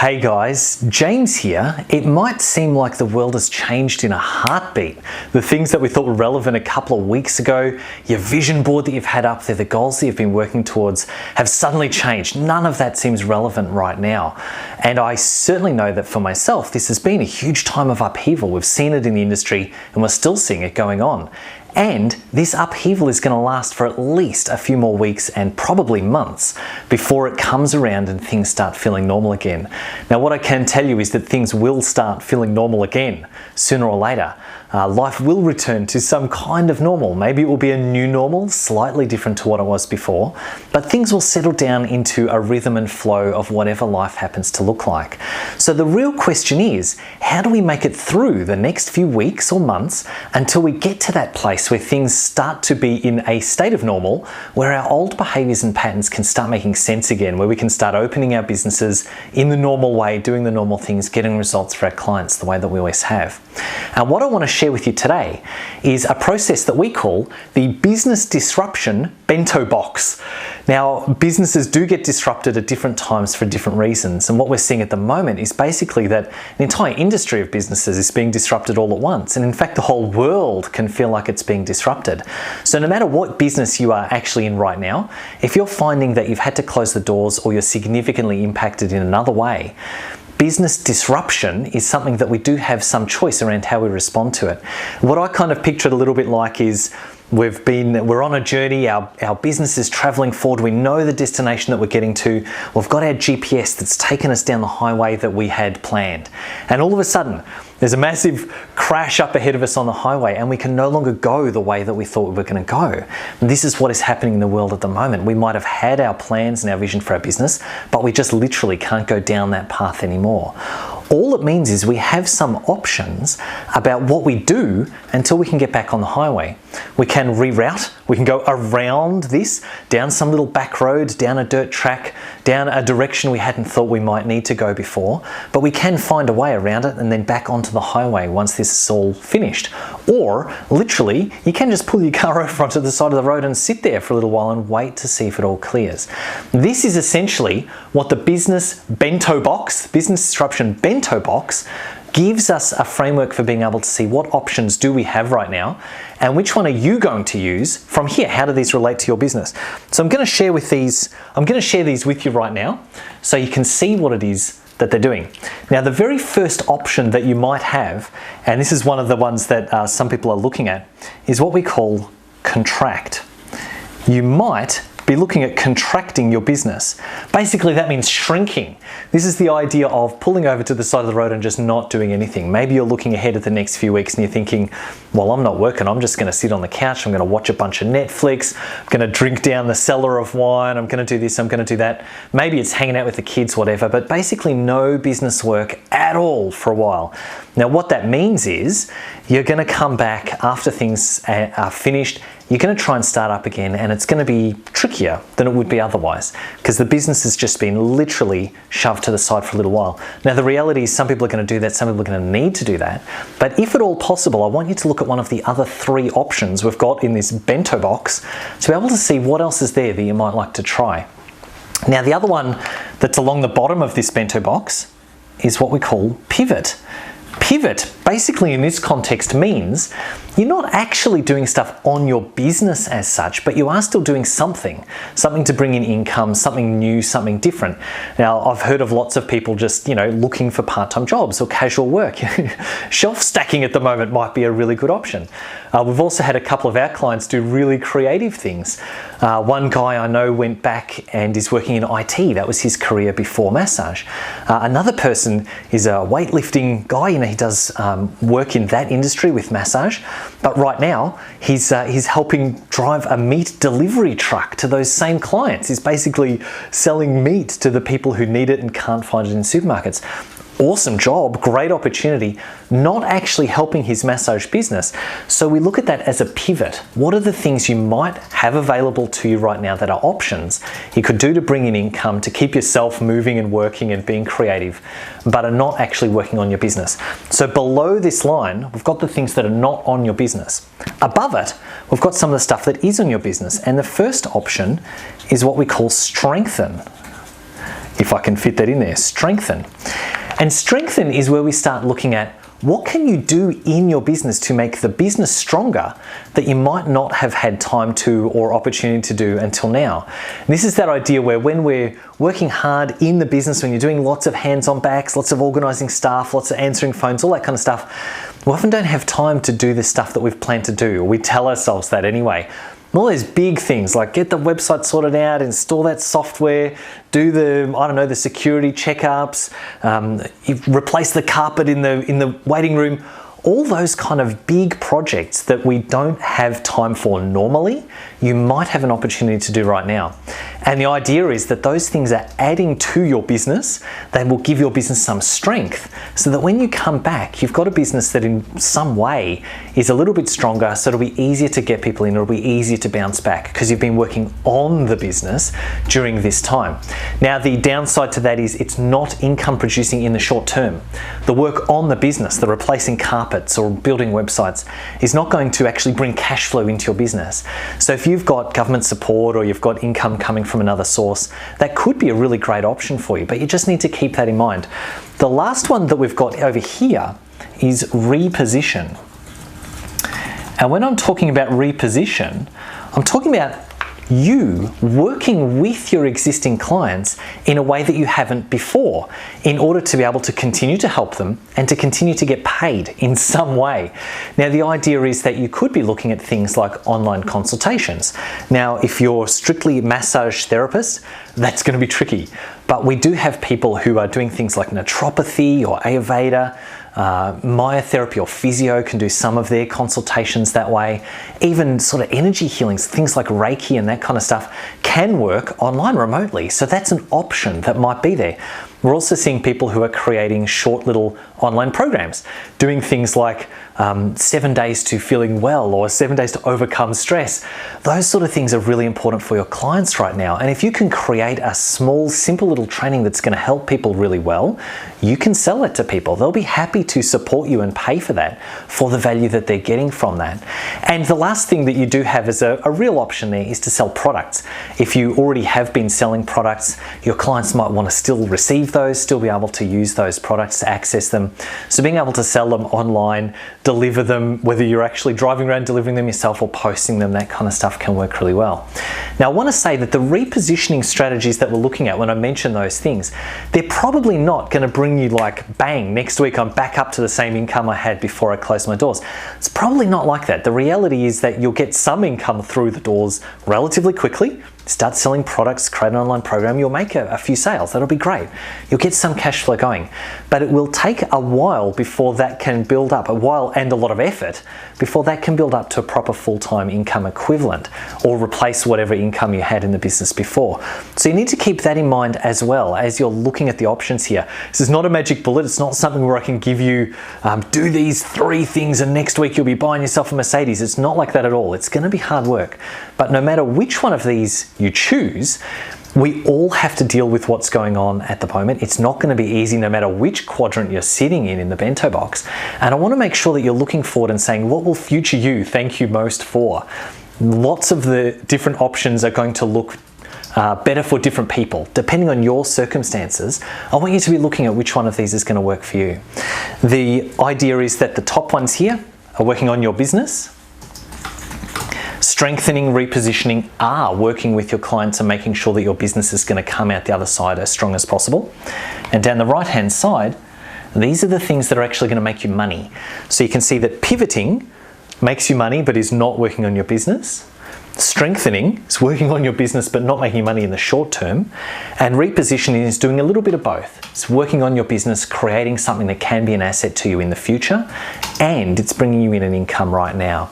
Hey guys, James here. It might seem like the world has changed in a heartbeat. The things that we thought were relevant a couple of weeks ago, your vision board that you've had up there, the goals that you've been working towards have suddenly changed. None of that seems relevant right now. And I certainly know that for myself, this has been a huge time of upheaval. We've seen it in the industry and we're still seeing it going on. And this upheaval is going to last for at least a few more weeks and probably months before it comes around and things start feeling normal again. Now, what I can tell you is that things will start feeling normal again sooner or later. Life will return to some kind of normal. Maybe it will be a new normal, slightly different to what it was before, but things will settle down into a rhythm and flow of whatever life happens to look like. So the real question is, how do we make it through the next few weeks or months until we get to that place where things start to be in a state of normal, where our old behaviors and patterns can start making sense again, where we can start opening our businesses in the normal way, doing the normal things, getting results for our clients the way that we always have. And what I want to share with you today is a process that we call the Business Disruption Bento Box. Now, businesses do get disrupted at different times for different reasons, and what we're seeing at the moment is basically that an entire industry of businesses is being disrupted all at once, and in fact the whole world can feel like it's being disrupted. So no matter what business you are actually in right now, if you're finding that you've had to close the doors or you're significantly impacted in another way, business disruption is something that we do have some choice around how we respond to it. What I kind of picture it a little bit like is we're on a journey, our business is traveling forward, we know the destination that we're getting to, we've got our GPS that's taken us down the highway that we had planned. And all of a sudden, there's a massive crash up ahead of us on the highway and we can no longer go the way that we thought we were going to go. And this is what is happening in the world at the moment. We might have had our plans and our vision for our business, but we just literally can't go down that path anymore. All it means is we have some options about what we do until we can get back on the highway. We can reroute, we can go around this, down some little back road, down a dirt track, down a direction we hadn't thought we might need to go before, but we can find a way around it and then back onto the highway once this is all finished. Or literally, you can just pull your car over onto the side of the road and sit there for a little while and wait to see if it all clears. This is essentially what the Business Bento Box, Business Disruption Bento Box, gives us a framework for being able to see what options do we have right now and which one are you going to use from here. How do these relate to your business? So I'm going to share these with you right now so you can see what it is that they're doing. Now, the very first option that you might have, and this is one of the ones that some people are looking at, is what we call contract. You might be looking at contracting your business. Basically, that means shrinking. This is the idea of pulling over to the side of the road and just not doing anything. Maybe you're looking ahead at the next few weeks and you're thinking, well, I'm not working. I'm just going to sit on the couch. I'm going to watch a bunch of Netflix. I'm going to drink down the cellar of wine. I'm going to do this. I'm going to do that. Maybe it's hanging out with the kids, whatever, but basically no business work at all for a while. Now, what that means is you're going to come back after things are finished. You're going to try and start up again, and it's going to be trickier than it would be otherwise because the business has just been literally shoved to the side for a little while. Now, the reality is some people are going to do that, some people are going to need to do that, but if at all possible, I want you to look at one of the other three options we've got in this bento box to be able to see what else is there that you might like to try. Now, the other one that's along the bottom of this bento box is what we call pivot. Pivot, basically in this context, means you're not actually doing stuff on your business as such, but you are still doing something to bring in income, something new, something different. Now, I've heard of lots of people just, looking for part-time jobs or casual work. Shelf stacking at the moment might be a really good option. We've also had a couple of our clients do really creative things. One guy I know went back and is working in IT. That was his career before massage. Another person is a weightlifting guy. He does work in that industry with massage. But right now, he's helping drive a meat delivery truck to those same clients. He's basically selling meat to the people who need it and can't find it in supermarkets. Awesome job, great opportunity, not actually helping his massage business. So we look at that as a pivot. What are the things you might have available to you right now that are options you could do to bring in income, to keep yourself moving and working and being creative, but are not actually working on your business? So below this line, we've got the things that are not on your business. Above it, we've got some of the stuff that is on your business. And the first option is what we call strengthen. if I can fit that in there, strengthen. And strengthen is where we start looking at what can you do in your business to make the business stronger that you might not have had time to or opportunity to do until now. And this is that idea where when we're working hard in the business, when you're doing lots of hands-on backs, lots of organizing staff, lots of answering phones, all that kind of stuff, we often don't have time to do the stuff that we've planned to do, or we tell ourselves that anyway. All those big things like get the website sorted out, install that software, do the security checkups, replace the carpet in the waiting room, all those kind of big projects that we don't have time for normally, you might have an opportunity to do right now. And the idea is that those things are adding to your business. They will give your business some strength so that when you come back, you've got a business that in some way is a little bit stronger, so it'll be easier to get people in, it'll be easier to bounce back because you've been working on the business during this time. Now, the downside to that is it's not income producing in the short term. The work on the business, the replacing carpets or building websites, is not going to actually bring cash flow into your business. So if you've got government support or you've got income coming from another source, that could be a really great option for you, but you just need to keep that in mind. The last one that we've got over here is reposition. And when I'm talking about reposition, I'm talking about you working with your existing clients in a way that you haven't before in order to be able to continue to help them and to continue to get paid in some way. Now, the idea is that you could be looking at things like online consultations. Now, if you're strictly a massage therapist, that's going to be tricky. But we do have people who are doing things like naturopathy or Ayurveda, myotherapy or physio can do some of their consultations that way. Even sort of energy healings, things like Reiki and that kind of stuff can work online remotely. So that's an option that might be there. We're also seeing people who are creating short little online programs, doing things like 7 days to feeling well or 7 days to overcome stress. Those sort of things are really important for your clients right now. And if you can create a small, simple little training that's going to help people really well, you can sell it to people. They'll be happy to support you and pay for that, for the value that they're getting from that. And the last thing that you do have as a real option there is to sell products. If you already have been selling products, your clients might want to still receive those, still be able to use those products to access them. So being able to sell them online, deliver them, whether you're actually driving around delivering them yourself or posting them, that kind of stuff can work really well. Now, I want to say that the repositioning strategies that we're looking at when I mention those things, they're probably not going to bring you like, bang, next week I'm back up to the same income I had before I closed my doors. It's probably not like that. The reality is that you'll get some income through the doors relatively quickly. Start selling products, create an online program, you'll make a few sales. That'll be great. You'll get some cash flow going, but it will take a while before that can build up, a while and a lot of effort before that can build up to a proper full-time income equivalent or replace whatever income you had in the business before. So you need to keep that in mind as well as you're looking at the options here. This is not a magic bullet. It's not something where I can give you, do these 3 things and next week you'll be buying yourself a Mercedes. It's not like that at all. It's going to be hard work, but no matter which one of these you choose, we all have to deal with what's going on at the moment. It's not going to be easy no matter which quadrant you're sitting in the bento box. And I want to make sure that you're looking forward and saying, what will future you thank you most for? Lots of the different options are going to look better for different people. Depending on your circumstances, I want you to be looking at which one of these is going to work for you. The idea is that the top ones here are working on your business. Strengthening, repositioning are working with your clients and making sure that your business is going to come out the other side as strong as possible. And down the right-hand side, these are the things that are actually going to make you money. So you can see that pivoting makes you money but is not working on your business. Strengthening is working on your business but not making money in the short term. And repositioning is doing a little bit of both. It's working on your business, creating something that can be an asset to you in the future, and it's bringing you in an income right now.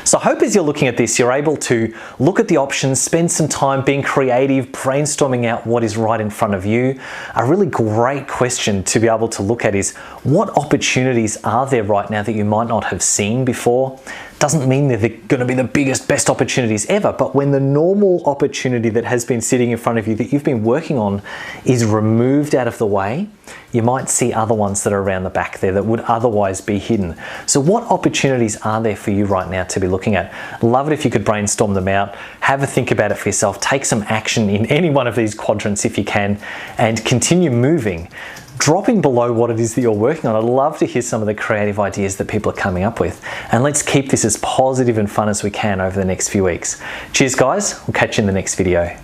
So I hope as you're looking at this, you're able to look at the options, spend some time being creative, brainstorming out what is right in front of you. A really great question to be able to look at is, what opportunities are there right now that you might not have seen before? doesn't mean they're going to be the biggest, best opportunities ever, but when the normal opportunity that has been sitting in front of you that you've been working on is removed out of the way, you might see other ones that are around the back there that would otherwise be hidden. So what opportunities are there for you right now to be looking at? Love it if you could brainstorm them out, have a think about it for yourself, take some action in any one of these quadrants if you can, and continue moving. Dropping below what it is that you're working on. I'd love to hear some of the creative ideas that people are coming up with. And let's keep this as positive and fun as we can over the next few weeks. Cheers guys, we'll catch you in the next video.